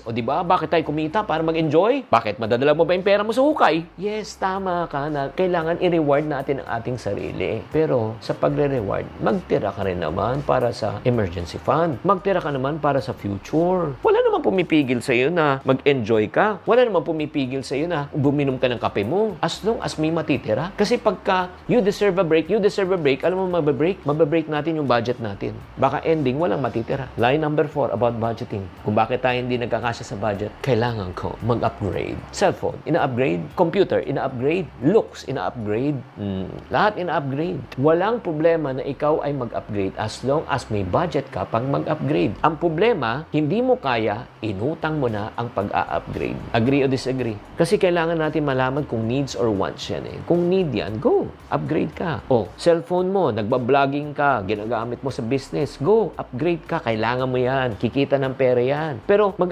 O di ba? Bakit tayo kumita? Para mag-enjoy? Bakit? Madadala mo ba yung pera mo sa hukay? Yes, tama ka na. Kailangan i-reward natin ang ating sarili. Pero sa pagre-reward, magtira ka rin naman para sa emergency fund. Magtira ka naman para sa future. Wala naman pumipigil sa iyo na mag-enjoy ka. Wala naman pumipigil sa iyo na buminom ka ng kape mo. As long as may matitira. Kasi pagka you deserve a break, alam mo mababreak? Mababreak natin yung budget natin. Baka ending, walang matitira. Line number 4 about budgeting. Kung bakit tayo hindi nagkakasya sa budget, kailangan ko mag-upgrade. Cellphone, ina-upgrade. Computer, ina-upgrade. Looks, ina-upgrade. Lahat ina-upgrade. Walang problema na ikaw ay mag-upgrade as long as may budget ka pag mag-upgrade. Ang problema, hindi mo kaya, inutang mo na ang pag-a-upgrade. Agree o disagree? Kasi kailangan natin malaman kung needs or wants yan eh. Kung need yan, go. Upgrade ka. O, cellphone mo, nagba-vlogging ka, ginagamit mo sa business, go. Upgrade ka. Kailangan mo yan. Kikita ng pera yan. Pero mag